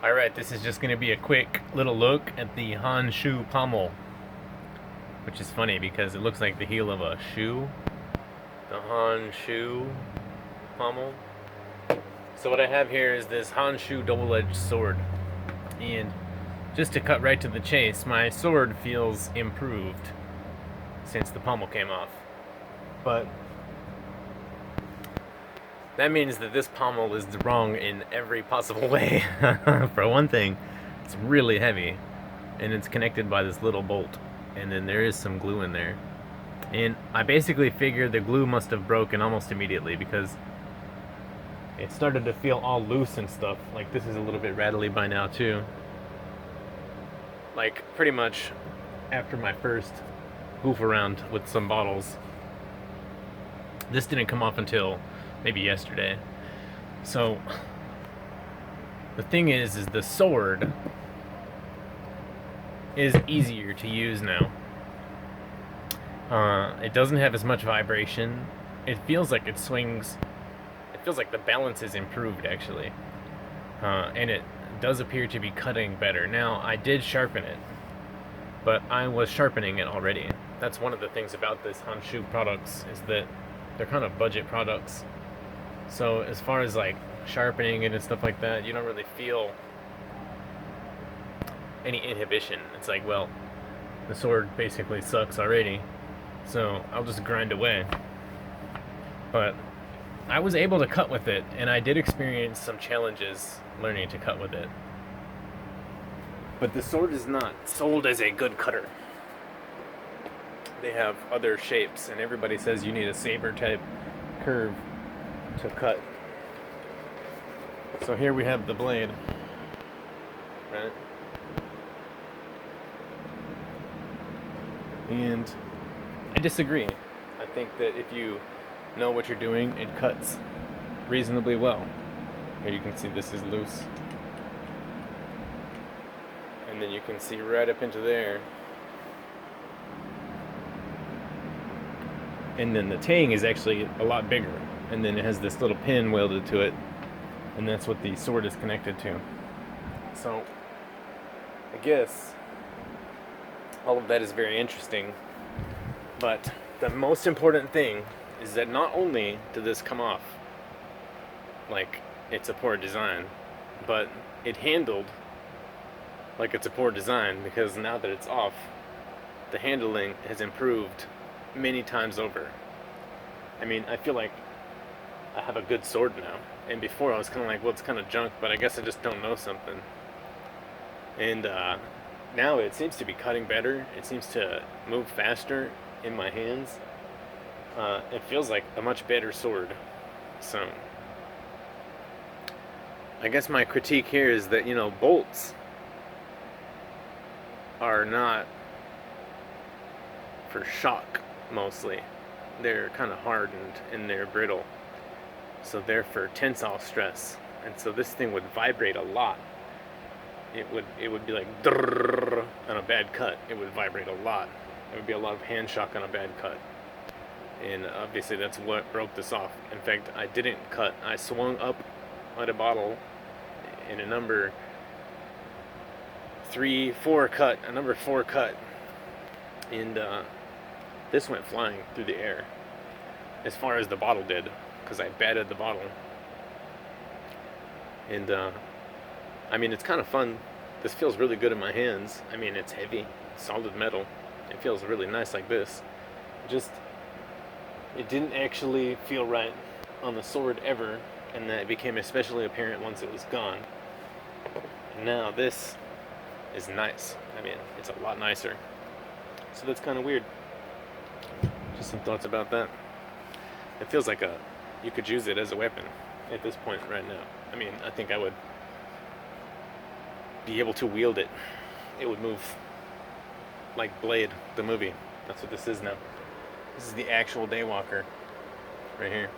Alright, this is just going to be a quick little look at the honshu pommel, which is funny because it looks like the heel of a shoe. The honshu pommel. So what I have here is this honshu double-edged sword, and just to cut right to the chase, my sword feels improved since the pommel came off. But that means that this pommel is wrong in every possible way. For one thing, it's really heavy, and it's connected by this little bolt, and then there is some glue in there. And I basically figured the glue must have broken almost immediately because it started to feel all loose and stuff. Like this is a little bit rattly by now too. Like pretty much after my first goof around with some bottles. This didn't come off until maybe yesterday. So the thing is the sword is easier to use now. It doesn't have as much vibration. It feels like it swings. It feels like the balance is improved actually, and it does appear to be cutting better. Now I did sharpen it, but I was sharpening it already. That's one of the things about this honshu products is that they're kind of budget products. So as far as like sharpening it and stuff like that, you don't really feel any inhibition. It's like, well, the sword basically sucks already, so I'll just grind away. But I was able to cut with it, and I did experience some challenges learning to cut with it. But the sword is not sold as a good cutter. They have other shapes, and everybody says you need a saber type curve to cut. So here we have the blade, right? And I disagree. I think that if you know what you're doing, it cuts reasonably well. Here you can see this is loose. And then you can see right up into there. And then the tang is actually a lot bigger. And then it has this little pin welded to it. And that's what the sword is connected to. So, I guess all of that is very interesting. But the most important thing is that not only did this come off like it's a poor design, but it handled like it's a poor design, because now that it's off, the handling has improved many times over. I mean, I feel like I have a good sword now, and before I was kind of like, well, it's kind of junk, but I guess I just don't know something. And now it seems to be cutting better. It seems to move faster in my hands. It feels like a much better sword. So I guess my critique here is that, bolts are not for shock mostly. They're kind of hardened and they're brittle. So they're for tensile stress. And so this thing would vibrate a lot. It would be like drrrr on a bad cut. It would vibrate a lot. It would be a lot of hand shock on a bad cut. And obviously that's what broke this off. In fact, I didn't cut. I swung up at a bottle in a number 4 cut, and this went flying through the air as far as the bottle did, because I batted the bottle. And I mean, it's kind of fun. This feels really good in my hands. I mean, it's heavy, solid metal. It feels really nice like this. It didn't actually feel right on the sword ever, and that became especially apparent once it was gone. And now this is nice. I mean, it's a lot nicer. So that's kind of weird. Just some thoughts about that. It feels like you could use it as a weapon at this point right now. I mean, I think I would be able to wield it. It would move like Blade, the movie. That's what this is now. This is the actual Daywalker right here.